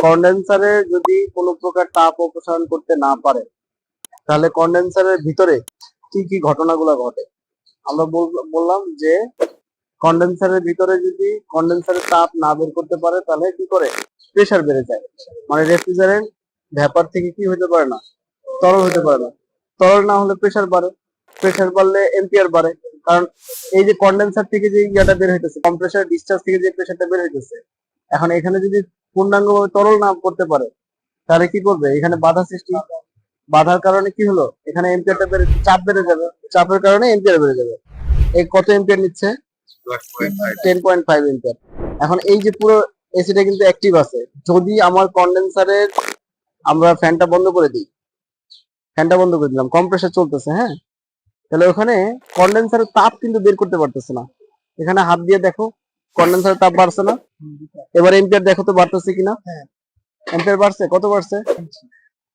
কন্ডেন্সারে যদি কোনো প্রকার তাপ অপসারণ করতে না পারে তাহলে কন্ডেন্সারের ভিতরে কি কি ঘটনাগুলো ঘটে। আমরা বললাম যে কন্ডেন্সারের ভিতরে যদি কন্ডেন্সারের তাপ না বের করতে পারে তাহলে কি করে, প্রেসার বেড়ে যায়। মানে রেফ্রিজারেন্ট ভ্যাপার থেকে কি হতে পারে না, তরল হতে পারে না। তরল না হলে প্রেসার বাড়ে, প্রেসার বাড়লে এম্পিয়ার বাড়ে। কারণ এই যে কন্ডেন্সার থেকে যে ইয়াটা বের হইতেছে, কম্প্রেসার ডিসচার্জ থেকে যে প্রেসারটা বের হইতেছে, এখন এখানে যদি পূর্ণাঙ্গভাবে তরল না করতে পারে তাহলে কি করবে, এখানে বাধা সৃষ্টি, বাধার কারণে কি হলো, এখানে এম্পিয়ারটা বেড়ে, চাপ বেড়ে যাবে, চাপের কারণে এম্পিয়ার বেড়ে যাবে। এই কত এম্পিয়ার নিচ্ছে, 10.5 এম্পিয়ার। এখন এই যে পুরো এসিটা কিন্তু অ্যাক্টিভ আছে। যদি আমার কন্ডেন্সারের, আমরা ফ্যানটা বন্ধ করে দিই, ফ্যানটা বন্ধ করে দিলাম, কম্প্রেসার চলতেছে, হ্যাঁ, তাহলে ওখানে কন্ডেন্সারের তাপ কিন্তু বের করতে পারতেছে না। এখানে হাত দিয়ে দেখো কন্ডেন্সারের তাপ বাড়ছে না, এবার এম্পিয়ার দেখো তো বাড়তেছে কিনা, এম্পিয়ার বাড়ছে, কত বাড়ছে।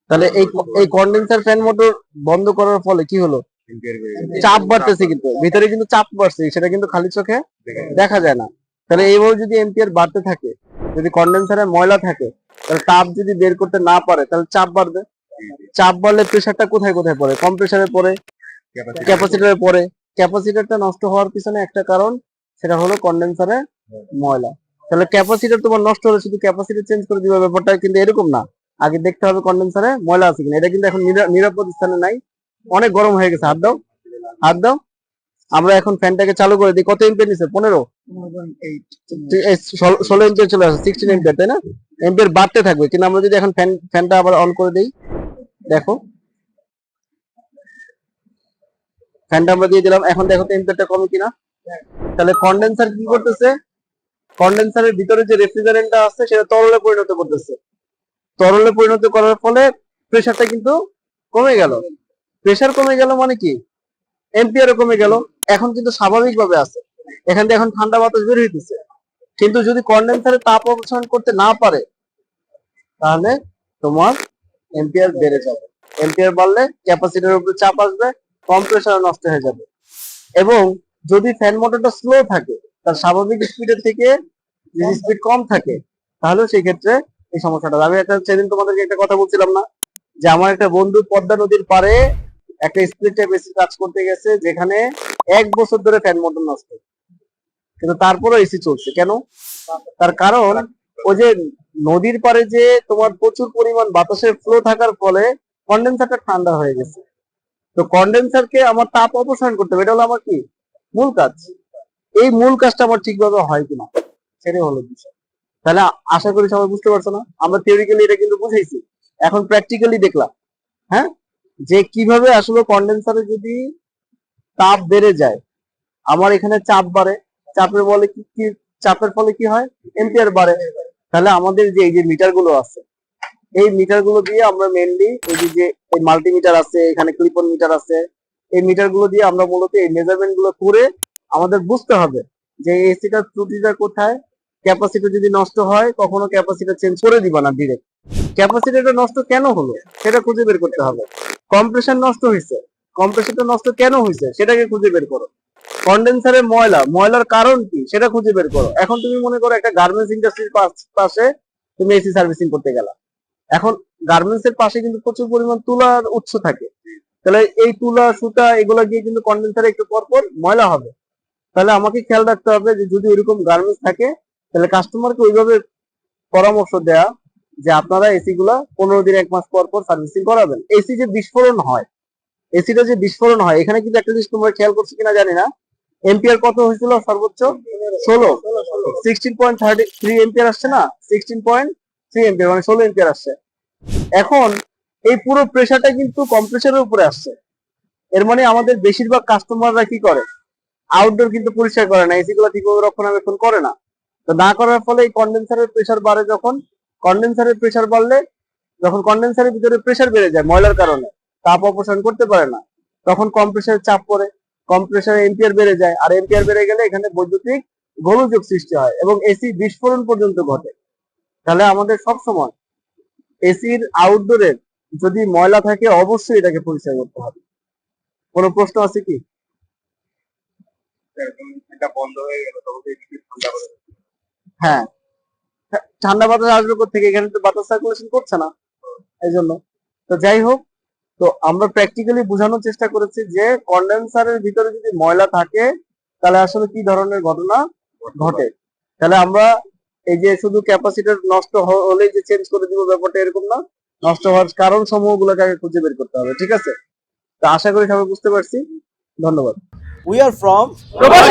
তাহলে এই কন্ডেন্সার ফ্যান মোটর বন্ধ করার ফলে কি হলো, চাপ বাড়তেছে, কিন্তু ভিতরে কিন্তু চাপ বাড়ছে, সেটা কিন্তু খালি চোখে দেখা যায় না। তাহলে এইভাবে যদি এম্পিয়ার বাড়তে থাকে, যদি কন্ডেন্সারে ময়লা থাকে, তাহলে তাপ যদি বের করতে না পারে তাহলে চাপ বাড়বে। চাপ বাড়লে প্রেসারটা কোথায় কোথায় পড়ে, কম্প্রেসারে পড়ে, ক্যাপাসিটরে পড়ে। ক্যাপাসিটরটা নষ্ট হওয়ার পিছনে একটা কারণ, সেটা হলো কন্ডেন্সারে ময়লা। তাহলে ক্যাপাসিটর তোমার নষ্ট হলে শুধু ক্যাপাসিটর চেঞ্জ করে দিবে, ব্যাপারটা কিন্তু এরকম না। আগে দেখতে হবে কন্ডেন্সারে ময়লা আছে কিনা। এটা কিন্তু এখন নিরাপদ স্থানে নাই, অনেক গরম হয়ে গেছে। হাত দাও, হাত দাও। আমরা এখন ফ্যানটাকে চালু করে দিই। কত এম্পিয়ার নিছে, 15, 16 এম্পিয়ার চলে আসে, 16 এম্পিয়ার, তাই না? এম্পিয়ার বাড়তে থাকবে। কিন্তু আমরা যদি এখন ফ্যানটা আবার অন করে দিই, দেখো ফ্যানটা আমরা দিয়ে দিলাম, এখন দেখো তো এম্পিয়ারটা কমে কিনা। তাহলে কন্ডেন্সার কি করতেছে, কন্ডেন্সারের ভিতরে যে রেফ্রিজারেন্টটা আছে সেটা তরলে পরিণত করতেছে। তরলে পরিণত করার ফলে প্রেসারটা কিন্তু কমে গেল। প্রেসার কমে গেল মানে কি, এম্পিয়ারও কমে গেল। এখন কিন্তু স্বাভাবিকভাবে আছে, এখান থেকে এখন ঠান্ডা বাতাস বের হইতেছে। কিন্তু যদি কন্ডেন্সারে তাপ অপসারণ করতে না পারে তাহলে তোমার এম্পিয়ার বেড়ে যাবে। এম্পিয়ার বাড়লে ক্যাপাসিটরের উপরে চাপ আসবে, কম্প্রেসার নষ্ট হয়ে যাবে। এবং যদি ফ্যান মোটরটা স্লো থাকে, তার স্বাভাবিক স্পিডের থেকে যদি স্পিড কম থাকে, তাহলে সেই ক্ষেত্রে এই সমস্যাটা। আমি একটা সেদিন তোমাদেরকে একটা কথা বলছিলাম না, যে আমার একটা বন্ধু পদ্মা নদীর পারে একটা স্প্লিট টাইপ এসি কাজ করতে গেছে, যেখানে 1 বছর ধরে ফ্যান মোটর নষ্ট, কিন্তু তারপরও এসি চলছে। কেন? তার কারণ ওই যে নদীর পারে যে তোমার প্রচুর পরিমাণ বাতাসের ফ্লো থাকার ফলে কন্ডেন্সারটা ঠান্ডা হয়ে গেছে। তো কন্ডেন্সারকে আমার তাপ অপসারণ করতে হবে, এটা হলো আমার কি মূল কাজ। এই মূল কাজটা আমার ঠিকভাবে হয় কিনা, সেটাই হলো বিষয়। তাহলে আশা করি সবাই বুঝতে পারছো না। আমরা থিওরিক্যালি এটা কিন্তু বুঝাইছি, এখন প্র্যাকটিক্যালি দেখলাম, হ্যাঁ, যে কিভাবে আসলে কন্ডেন্সারে যদি তাপ বেড়ে যায়, আমার এখানে চাপ বাড়ে, চাপের বলে কি চাপের ফলে কি হয়, এম্পিয়ার বাড়ে। তাহলে আমাদের যে এই যে মিটার গুলো আছে, এই মিটার গুলো দিয়ে আমরা মেনলি এই যে এই মাল্টিমিটার আছে, এখানে ক্লিপন মিটার আছে, এই মিটার গুলো দিয়ে আমরা মূলত এই মেজারমেন্ট গুলো করে আমাদের বুঝতে হবে যে এসিটার ত্রুটিটা কোথায়। ক্যাপাসিটি যদি নষ্ট হয়, কখনো ক্যাপাসিটি চেঞ্জ করে দিবা না ডিরেক্ট। ক্যাপাসিটিটা নষ্ট কেন হলো সেটা খুঁজে বের করতে হবে। কম্প্রেশন নষ্ট হয়েছে, কম্প্রেশনটা নষ্ট কেন হয়েছে সেটাকে খুঁজে বের করো। কন্ডেন্সারে ময়লার কারণ কি সেটা খুঁজে বের করো। এখন তুমি মনে করো একটা গার্মেন্টস ইন্ডাস্ট্রির পাশে তুমি এসি সার্ভিসিং করতে গেলা, এখন গার্মেন্টস এর পাশে কিন্তু প্রচুর পরিমাণ তুলার উৎস থাকে। তাহলে এই তুলা সুতা এগুলা গিয়ে কিন্তু কন্ডেন্সারে একটু পরপর ময়লা হবে। তাহলে আমাকে খেয়াল রাখতে হবে যে যদি ওইরকম গার্মেন্টস থাকে, তাহলে কাস্টমারকে ওইভাবে পরামর্শ দেয়া যে আপনারা এসি গুলা 15 দিন 1 মাস পর পর সার্ভিসিং করাবেন। এসি যে বিস্ফোরণ হয়, এসিটা যে বিস্ফোরণ হয়, এখানে কিন্তু একটা জিনিস তোমরা খেয়াল করছো কিনা জানি না, এম্পিয়ার কত হয়েছিল সর্বোচ্চ, 16, 16.33 এম্পিয়ার আসছে না, 16.3 এম্পিয়ার মানে 16 এম্পিয়ার আসছে। এখন এই পুরো প্রেসারটা কিন্তু কম্প্রেসারের উপরে আসছে। এর মানে আমাদের বেশিরভাগ কাস্টমাররা কি করে, আউটডোর কিন্তু পরিষ্কার করে না, এসি গুলো ঠিকভাবে রক্ষণাবেক্ষণ করে না। তো না করার ফলে এই কন্ডেন্সারের প্রেসার বাড়ে। যখন কন্ডেন্সারের প্রেসার বাড়লে, যখন কন্ডেন্সারের ভিতরে প্রেসার বেড়ে যায় ময়লার কারণে, তাপ অপসারণ করতে পারে না, তখন কম্প্রেসারের চাপ পড়ে, কম্প্রেসারে এম্পিয়ার বেড়ে যায়, আর এম্পিয়ার বেড়ে গেলে এখানে বৈদ্যুতিক গোলযোগ সৃষ্টি হয় এবং এসি বিস্ফোরণ পর্যন্ত ঘটে। তাহলে আমাদের সব সময় এসির আউটডোরের যদি ময়লা থাকে অবশ্যই এটাকে পরিষ্কার করতে হবে। কোনো প্রশ্ন আছে কি? এটা বন্ধ হয়ে গেল, হ্যাঁ, ঠান্ডা বাতাস আসবে কোথেকে, এখানে তো বাতাস সার্কুলেশন করছে না, এই জন্য। তো যাই হোক, তো আমরা প্র্যাকটিক্যালি বোঝানোর চেষ্টা করেছি যে কন্ডেন্সারের ভিতরে যদি ময়লা থাকে তাহলে আসলে কি ধরনের ঘটনা ঘটে। তাহলে আমরা এই যে শুধু ক্যাপাসিটর নষ্ট হলেই যে চেঞ্জ করে দিব ব্যাপারটা এরকম না, নষ্ট হওয়ার কারণ সমূহগুলোকে আগে খুঁজে বের করতে হবে, ঠিক আছে? তো আশা করি সবাই বুঝতে পারছি। ধন্যবাদ। We are from Robust